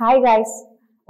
Hi guys,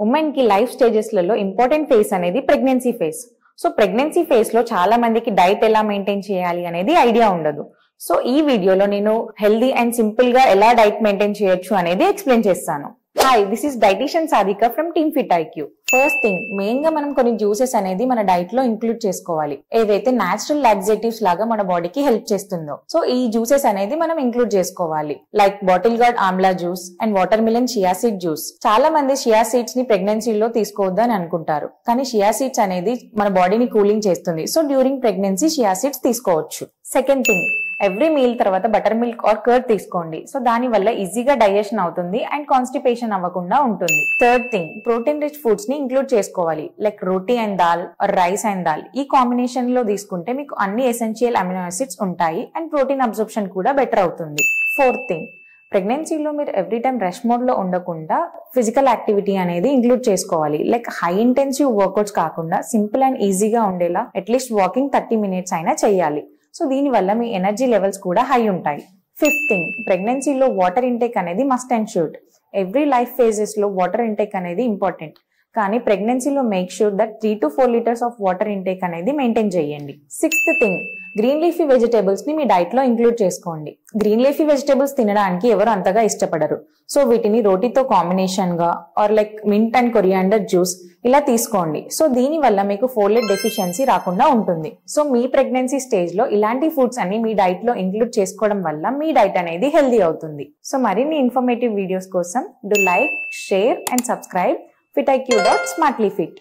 women కి life stages లలో important phase అనేది pregnancy phase. So pregnancy phase లో చాలా మందికి డైట్ ఎలా మెయింటైన్ చేయాలి అనేది ఐడియా ఉండదు. సో ఈ వీడియోలో నేను హెల్దీ అండ్ సింపుల్ గా ఎలా డైట్ మెయింటైన్ చేయొచ్చు అనేది ఎక్స్ప్లెయిన్ చేస్తాను. Hi, this is dietitian Sadhika from team fit IQ. First thing, main గా మనం కొన్ని జ్యూసెస్ అనేది మన డైట్ లో ఇంక్లూడ్ చేసుకోవాలి, ఏదైతే నేచురల్ లాక్సేటివ్స్ లాగా మన బాడీకి హెల్ప్ చేస్తుందో. సో ఈ జ్యూసెస్ అనేది మనం ఇంక్లూడ్ చేసుకోవాలి, like bottle gourd amla juice and watermelon chia seed juice. చాలా మంది చియా సీడ్స్ ని ప్రెగ్నెన్సీలో తీసుకోవద్దు అని అనుకుంటారు, కానీ చియా సీడ్స్ అనేది మన బాడీని కూలింగ్ చేస్తుంది. So during pregnancy chia seeds తీసుకోవచ్చు. సెకండ్ థింగ్, ఎవ్రీ మీల్ తర్వాత బటర్ మిల్క్ ఆర్ కర్డ్ తీసుకోండి. సో దాని వల్ల ఈజీగా డైజెషన్ అవుతుంది అండ్ కాన్స్టిపేషన్ అవ్వకుండా ఉంటుంది. Third thing, protein rich foods ని ఇంక్లూడ్ చేసుకోవాలి, like roti and dal or rice and dal. ఈ కాంబినేషన్ లో తీసుకుంటే మీకు అన్ని ఎసెన్షియల్ అమినో యాసిడ్స్ ఉంటాయి అండ్ ప్రోటీన్ అబ్జర్ప్షన్ కూడా బెటర్ అవుతుంది. ఫోర్త్ థింగ్, ప్రెగ్నెన్సీలో మీరు ఎవ్రీ టైం రెస్ట్ మోడ్ లో ఉండకుండా ఫిజికల్ యాక్టివిటీ అనేది ఇంక్లూడ్ చేసుకోవాలి, లైక్ హై ఇంటెన్సివ్ వర్కౌట్స్ కాకుండా సింపుల్ అండ్ ఈజీగా ఉండేలా అట్లీస్ట్ వాకింగ్ 30 minutes అయినా చేయాలి. సో దీని వల్ల మీ ఎనర్జీ లెవెల్స్ కూడా హై ఉంటాయి. ఫిఫ్త్ థింగ్, ప్రెగ్నెన్సీలో వాటర్ ఇంటేక్ అనేది must and should. Every life phases లో వాటర్ ఇంటేక్ అనేది ఇంపార్టెంట్, కానీ ప్రెగ్నెన్సీలో make sure that 3 to 4 liters of water intake అనేది మెయింటైన్ చేయండి. Sixth thing, green leafy vegetables ని మీ డైట్ లో ఇంక్లూడ్ చేసుకోండి. గ్రీన్ లీఫీ వెజిటేబుల్స్ తినడానికి ఎవరు అంతగా ఇష్టపడరు. సో వీటిని రోటీతో కాంబినేషన్ గా or like mint and coriander juice ఇలా తీసుకోండి. సో దీని వల్ల మీకు ఫోలేట్ డెఫిషియన్సీ రాకుండా ఉంటుంది. సో మీ ప్రెగ్నెన్సీ స్టేజ్ లో ఇలాంటి ఫుడ్స్ అన్ని మీ డైట్ లో ఇంక్లూడ్ చేసుకోవడం వల్ల మీ డైట్ అనేది హెల్దీ అవుతుంది. సో మరిన్ని ఇన్ఫర్మేటివ్ వీడియోస్ కోసం do like, share and subscribe FitIQ.smartlyfit.